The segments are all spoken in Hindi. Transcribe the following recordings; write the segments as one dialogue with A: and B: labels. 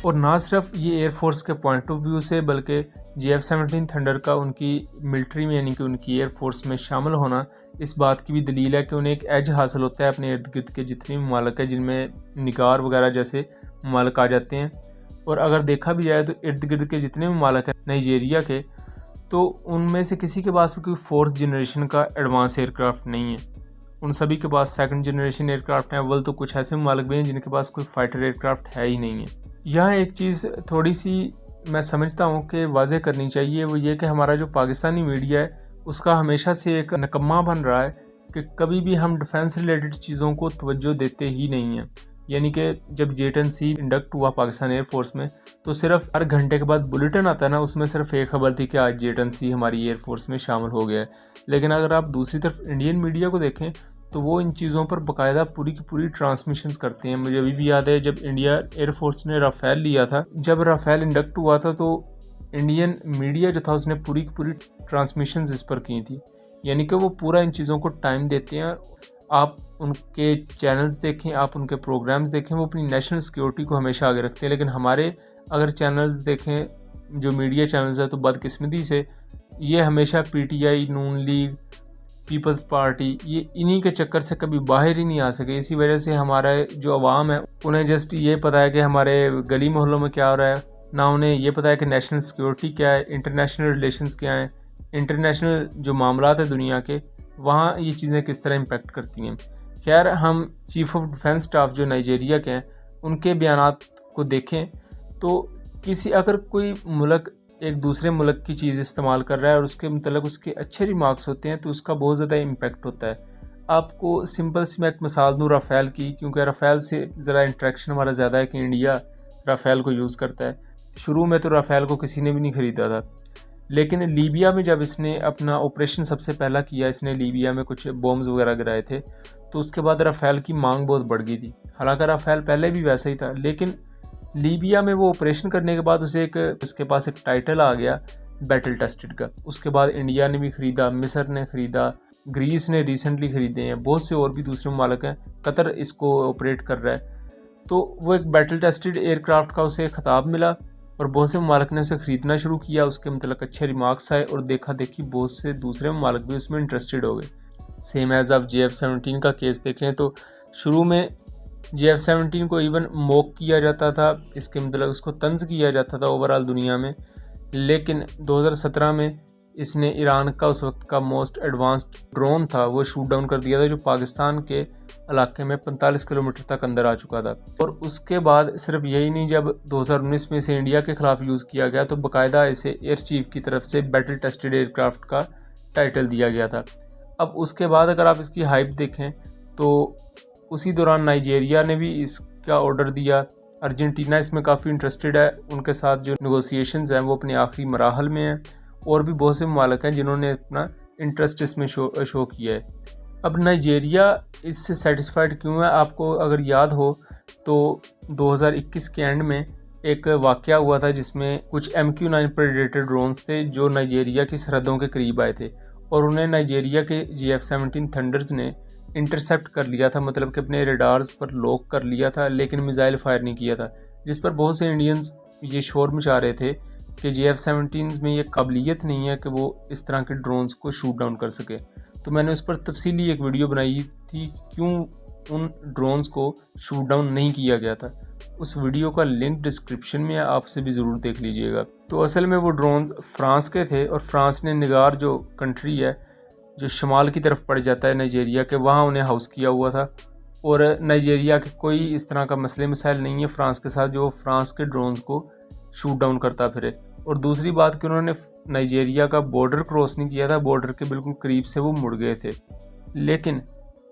A: और ना सिर्फ ये एयरफोर्स के पॉइंट ऑफ व्यू से बल्कि JF-17 थंडर का उनकी मिलिट्री में यानी कि उनकी एयरफोर्स में शामिल होना इस बात की भी दलील है कि उन्हें एक एज हासिल होता है अपने इर्द गिर्द के जितने ममालिक है जिनमें निगार वगैरह जैसे ममालिक आ जाते हैं। और अगर देखा भी जाए तो इर्द गिर्द के जितने ममालिक हैं नाइजीरिया के, तो उनमें से किसी के पास भी कोई 4th जनरेशन का एडवांस एयरक्राफ्ट नहीं है। उन सभी के पास 2nd जनरेशन एयरक्राफ्ट हैं। अव्वल तो कुछ ऐसे ममालिक भी हैं जिनके पास कोई फाइटर एयरक्राफ्ट है ही नहीं है। यहाँ एक चीज़ थोड़ी सी मैं समझता हूँ कि वाज़ेह करनी चाहिए, वो ये कि हमारा जो पाकिस्तानी मीडिया है उसका हमेशा से एक नकम्मा बन रहा है कि कभी भी हम डिफेंस रिलेटेड चीज़ों को तवज्जो देते ही नहीं हैं। यानी कि जब J-10C इंडक्ट हुआ पाकिस्तान एयरफोर्स में तो सिर्फ हर घंटे के बाद बुलेटिन आता है ना, उसमें सिर्फ एक खबर थी कि आज J-10C हमारी एयरफोर्स में शामिल हो गया है। लेकिन अगर आप दूसरी तरफ इंडियन मीडिया को देखें तो वो इन चीज़ों पर बाकायदा पूरी की पूरी ट्रांसमिशंस करते हैं। मुझे अभी भी याद है जब इंडिया एयरफोर्स ने राफेल लिया था, जब राफेल इंडक्ट हुआ था तो इंडियन मीडिया जो था उसने पूरी की पूरी ट्रांसमिशंस इस पर की थी। यानी कि वो पूरा इन चीज़ों को टाइम देते हैं। आप उनके चैनल्स देखें, आप उनके प्रोग्राम्स देखें, वो अपनी नेशनल सिक्योरिटी को हमेशा आगे रखते हैं। लेकिन हमारे अगर चैनल्स देखें, जो मीडिया चैनल्स है, तो बदकिस्मती से ये हमेशा PTI, नून लीग, पीपल्स पार्टी, ये इन्हीं के चक्कर से कभी बाहर ही नहीं आ सके। इसी वजह से हमारा जो अवाम है उन्हें जस्ट ये पता है कि हमारे गली मोहल्लों में क्या हो रहा है, ना उन्हें ये पता है कि नेशनल सिक्योरिटी क्या है, इंटरनेशनल रिलेशंस क्या हैं, इंटरनेशनल जो मामलात है दुनिया के, वहाँ ये चीज़ें किस तरह इम्पेक्ट करती हैं। खैर, हम चीफ ऑफ डिफेंस स्टाफ जो नाइजीरिया के हैं उनके बयानात को देखें तो किसी अगर कोई मुल्क एक दूसरे मुल्क की चीज़ इस्तेमाल कर रहा है और उसके मतलब उसके अच्छे रिमार्क्स होते हैं तो उसका बहुत ज़्यादा इम्पेक्ट होता है। आपको सिंपल सी मैं एक मिसाल दूँ राफेल की, क्योंकि राफेल से ज़रा इंट्रैक्शन हमारा ज़्यादा है कि इंडिया राफेल को यूज़ करता है। शुरू में तो राफेल को किसी ने भी नहीं ख़रीदा था, लेकिन लीबिया में जब इसने अपना ऑपरेशन सबसे पहला किया, इसने लीबिया में कुछ बॉम्ब्स वगैरह गिराए थे, तो उसके बाद राफेल की मांग बहुत बढ़ गई थी। हालांकि राफेल पहले भी वैसा ही था, लेकिन लीबिया में वो ऑपरेशन करने के बाद उसके पास एक टाइटल आ गया बैटल टेस्टेड का। उसके बाद इंडिया ने भी ख़रीदा, मिस्र ने ख़रीदा, ग्रीस ने रिसेंटली ख़रीदे हैं, बहुत से और भी दूसरे ममालिक हैं, कतर इसको ऑपरेट कर रहा है। तो वो एक बैटल टेस्टेड एयरक्राफ्ट का उसे खिताब मिला और बहुत से ममालिक ने उसे ख़रीदना शुरू किया। उसके मतलब अच्छे रिमार्क्स आए और देखा देखी बहुत से दूसरे ममालिक भी उसमें इंटरेस्टेड हो गए। सेम एज आप JF-17 का केस देखें तो शुरू में JF-17 को इवन मॉक किया जाता था, इसके मतलब उसको तंज किया जाता था ओवरऑल दुनिया में। लेकिन 2017 में इसने ईरान का उस वक्त का मोस्ट एडवांस्ड ड्रोन था वो शूट डाउन कर दिया था, जो पाकिस्तान के इलाके में 45 किलोमीटर तक अंदर आ चुका था। और उसके बाद सिर्फ यही नहीं, जब 2019 में इसे इंडिया के ख़िलाफ़ यूज़ किया गया तो बाकायदा इसे एयर चीफ की तरफ से बैटल टेस्टेड एयरक्राफ्ट का टाइटल दिया गया था। अब उसके बाद अगर आप इसकी हाइप देखें तो उसी दौरान नाइजीरिया ने भी इसका ऑर्डर दिया। अर्जेंटीना इसमें काफ़ी इंटरेस्टेड है, उनके साथ जो नेगोशिएशंस हैं वो अपने आखिरी मराहल में हैं। और भी बहुत से ममालिक हैं जिन्होंने अपना इंटरेस्ट इसमें शो किया है। अब नाइजीरिया इससे सेटिस्फाइड क्यों है? आपको अगर याद हो तो 2021 के एंड में एक वाक़या हुआ था जिसमें कुछ MQ-9 प्रेडेटर ड्रोन्स थे जो नाइजीरिया की सरहदों के करीब आए थे और उन्हें नाइजीरिया के JF-17 थंडर्स ने इंटरसेप्ट कर लिया था, मतलब कि अपने रेडार्स पर लॉक कर लिया था, लेकिन मिसाइल फायर नहीं किया था। जिस पर बहुत से इंडियंस ये शोर मचा रहे थे कि JF-17 में ये काबिलियत नहीं है कि वो इस तरह के ड्रोन्स को शूट डाउन कर सके। तो मैंने उस पर तफसीली एक वीडियो बनाई थी क्यों उन ड्रोन्स को शूट डाउन नहीं किया गया था। उस वीडियो का लिंक डिस्क्रिप्शन में है, आपसे भी ज़रूर देख लीजिएगा। तो असल में वो ड्रोन्स फ्रांस के थे और फ्रांस ने निगार जो कंट्री है जो शुमाल की तरफ पड़ जाता है नाइजीरिया के, वहाँ उन्हें हाउस किया हुआ था। और नाइजीरिया के कोई इस तरह का मसले मसाइल नहीं है फ्रांस के साथ जो फ्रांस के ड्रोन्स को शूट डाउन करता फिरे। और दूसरी बात कि उन्होंने नाइजीरिया का बॉर्डर क्रॉस नहीं किया था, बॉर्डर के बिल्कुल करीब से वो मुड़ गए थे। लेकिन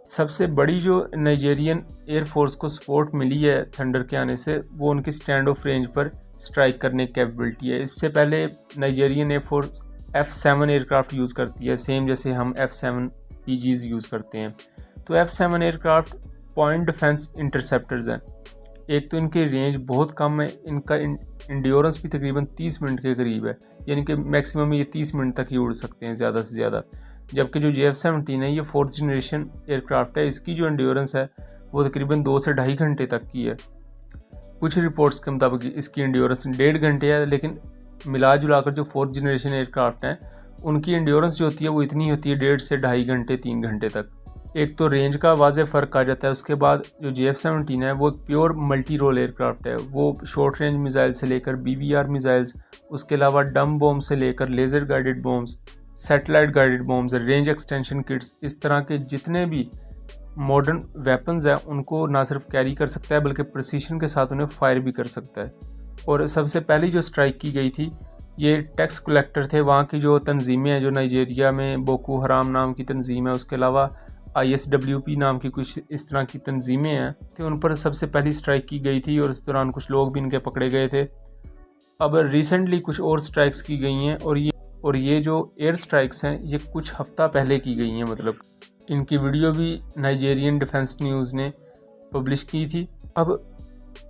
A: सबसे बड़ी जो नाइजीरियन एयरफोर्स को सपोर्ट मिली है थंडर के आने से, वो उनकी स्टैंड ऑफ रेंज पर स्ट्राइक करने की कैपेबिलिटी है। इससे पहले Nigerian air force F7 aircraft use करती है, सेम जैसे हम F7 PGs यूज़ करते हैं। तो F7 aircraft point defence interceptors हैं। एक तो इनकी रेंज बहुत कम है, इनका इंड्योरेंस भी तकरीबन 30 मिनट के करीब है, यानी कि मैक्सिमम ये 30 मिनट तक ही उड़ सकते हैं ज़्यादा से ज़्यादा। जबकि जो JF-17 है ये 4th जनरेशन एयरक्राफ्ट है, इसकी जो इंड्योरेंस है वो तकरीबन 2 से ढाई घंटे तक की है। कुछ रिपोर्ट्स के मुताबिक इसकी एंड्योरेंस 1.5 घंटे है, लेकिन मिला जुलाकर जो 4th जनरेशन एयरक्राफ्ट हैं उनकी एंड्योरेंस जो होती है वो इतनी होती है 1.5 से 2.5 घंटे 3 घंटे तक। एक तो रेंज का वाज़ेह फ़र्क आ जाता है। उसके बाद जो JF-17 है वो एक प्योर मल्टी रोल एयरक्राफ्ट है। वो शॉर्ट रेंज मिसाइल से लेकर BVR मिसाइल्स, उसके अलावा डम बॉम्ब से लेकर laser guided bombs, satellite guided bombs, range extension kits, इस तरह के जितने भी मॉडर्न वेपन्स हैं उनको ना सिर्फ कैरी कर सकता है बल्कि प्रिसीशन के साथ उन्हें फायर भी कर सकता है। और सबसे पहली जो स्ट्राइक की गई थी ये टैक्स कलेक्टर थे। वहाँ की जो तंजीमें हैं, जो नाइजीरिया में बोको हराम नाम की तंजीम है, उसके अलावा ISWP नाम की कुछ इस तरह की तंजीमें हैं, तो उन पर सबसे पहली स्ट्राइक की गई थी और इस दौरान कुछ लोग भी इनके पकड़े गए थे। अब रिसेंटली कुछ और स्ट्राइक्स की गई हैं और ये जो एयर स्ट्राइक्स हैं ये कुछ हफ्ता पहले की गई हैं। मतलब इनकी वीडियो भी नाइजीरियन डिफेंस न्यूज़ ने पब्लिश की थी। अब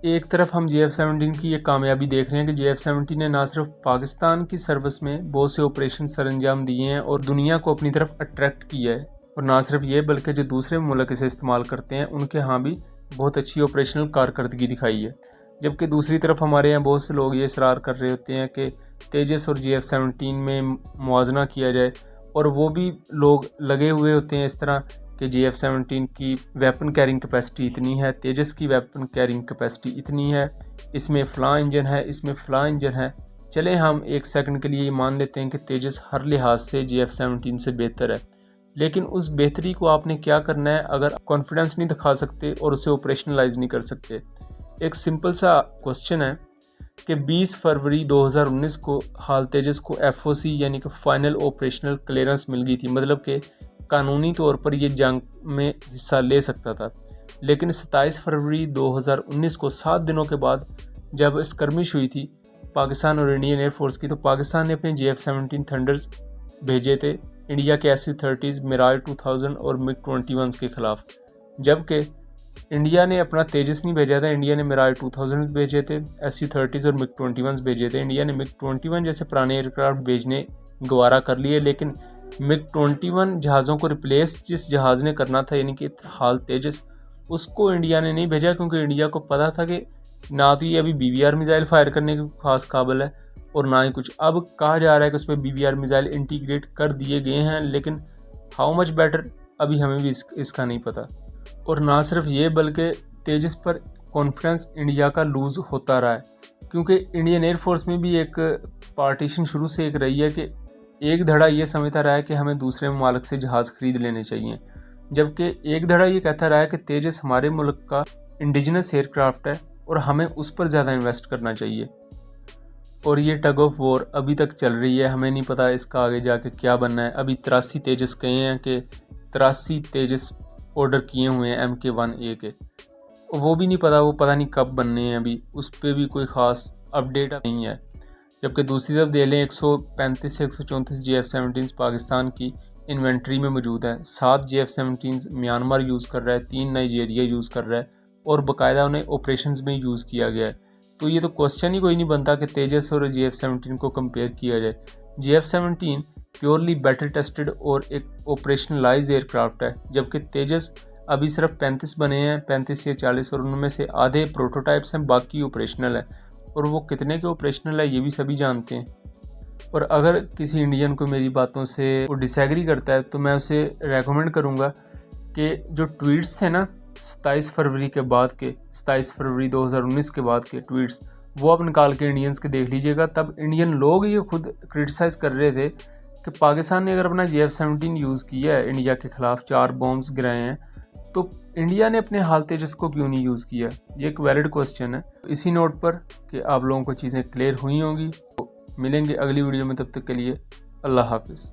A: एक तरफ हम JF-17 की ये कामयाबी देख रहे हैं कि JF-17 ने ना सिर्फ पाकिस्तान की सर्विस में बहुत से ऑपरेशन सरअंजाम दिए हैं और दुनिया को अपनी तरफ अट्रैक्ट किया है, और ना सिर्फ ये बल्कि जो दूसरे मुल्क इसे इस्तेमाल करते हैं उनके यहाँ भी बहुत अच्छी ऑपरेशनल कारकर्दगी दिखाई है। जबकि दूसरी तरफ हमारे यहाँ बहुत से लोग ये इसरार कर रहे होते हैं कि तेजस और JF-17 में मुआवजना किया जाए, और वो भी लोग लगे हुए होते हैं इस तरह कि JF-17 की वेपन कैरिंग कैपेसिटी इतनी है, तेजस की वेपन कैरिंग कैपेसिटी इतनी है, इसमें फ़लाँ इंजन है, इसमें फ़लाँ इंजन है। चले हम एक सेकंड के लिए ये मान लेते हैं कि तेजस हर लिहाज से JF-17 से बेहतर है, लेकिन उस बेहतरी को आपने क्या करना है अगर कॉन्फिडेंस नहीं दिखा सकते और उसे ऑपरेशनलाइज नहीं कर सकते। एक सिंपल सा क्वेश्चन है कि 20 फरवरी 2019 को हाल तेजस को FOC यानी कि फाइनल ऑपरेशनल क्लियरेंस मिल गई थी, मतलब कि कानूनी तौर पर यह जंग में हिस्सा ले सकता था। लेकिन 27 फरवरी 2019 को 7 दिनों के बाद जब स्कर्मिश हुई थी पाकिस्तान और इंडियन एयरफोर्स की, तो पाकिस्तान ने अपने JF-17 थंडर्स भेजे थे इंडिया के SU-30 मिराज 2000 और MiG-21 के ख़िलाफ़, जबकि इंडिया ने अपना तेजस नहीं भेजा था। इंडिया ने मिराज 2000 भेजे थे, SU-30 और MiG-21 भेजे थे। इंडिया ने MiG-21 जैसे पुराने एयरक्राफ्ट भेजने गवारा कर लिए, लेकिन MiG-21 जहाज़ों को रिप्लेस जिस जहाज़ ने करना था यानी कि हाल तेजस, उसको इंडिया ने नहीं भेजा, क्योंकि इंडिया को पता था कि ना तो ये अभी BVR मिसाइल फायर करने के खास काबिल है और ना ही कुछ। अब कहा जा रहा है कि उसमें BVR मिसाइल इंटीग्रेट कर दिए गए हैं, लेकिन हाउ मच बेटर अभी हमें भी इसका नहीं पता। और ना सिर्फ ये बल्कि तेजस पर कॉन्फिडेंस इंडिया का लूज़ होता रहा है, क्योंकि इंडियन एयरफोर्स में भी एक पार्टीशन शुरू से एक रही है कि एक धड़ा ये समझता रहा है कि हमें दूसरे ममालिक से जहाज़ खरीद लेने चाहिए, जबकि एक धड़ा ये कहता रहा है कि तेजस हमारे मुल्क का इंडिजिनस एयरक्राफ्ट है और हमें उस पर ज़्यादा इन्वेस्ट करना चाहिए। और ये टग ऑफ वॉर अभी तक चल रही है, हमें नहीं पता इसका आगे जाके क्या बनना है। अभी 83 तेजस कहे हैं कि 83 तेजस ऑर्डर किए हुए हैं MK-1A के, वो भी नहीं पता, वो पता नहीं कब बनने हैं, अभी उस पर भी कोई ख़ास अपडेट नहीं है। जबकि दूसरी तरफ दे लें 135 से 134 JF-17 पाकिस्तान की इन्वेंट्री में मौजूद है। 7 JF-17 म्यांमार यूज़ कर रहा है, 3 नाइजीरिया यूज़ कर रहा है और बाकायदा उन्हें ऑपरेशंस में यूज़ किया गया है। तो ये तो क्वेश्चन ही कोई नहीं बनता कि तेजस और JF-17 को कंपेयर किया जाए। JF-17 प्योरली बैटल टेस्टेड और एक ऑपरेशनलाइज एयरक्राफ्ट है, जबकि तेजस अभी सिर्फ 35 बने हैं, 35 या 40, और उनमें से आधे प्रोटोटाइप्स हैं, बाकी ऑपरेशनल है। और वो कितने के ऑपरेशनल है ये भी सभी जानते हैं। और अगर किसी इंडियन को मेरी बातों से वो डिसएग्री करता है तो मैं उसे रेकमेंड करूँगा कि जो ट्वीट्स थे ना 27 फरवरी के बाद के, 27 फरवरी 2019 के बाद के ट्वीट्स, वो आप निकाल के इंडियंस के देख लीजिएगा। तब इंडियन लोग ये खुद क्रिटिसाइज़ कर रहे थे कि पाकिस्तान ने अगर अपना JF-17 यूज़ किया है इंडिया के ख़िलाफ़, 4 बॉम्ब्स गिराए हैं, तो इंडिया ने अपने हाल तेजस को क्यों नहीं यूज़ किया। ये एक वैलिड क्वेश्चन है। इसी नोट पर कि आप लोगों को चीज़ें क्लियर हुई होंगी, तो मिलेंगे अगली वीडियो में, तब तक के लिए अल्लाह हाफिज़।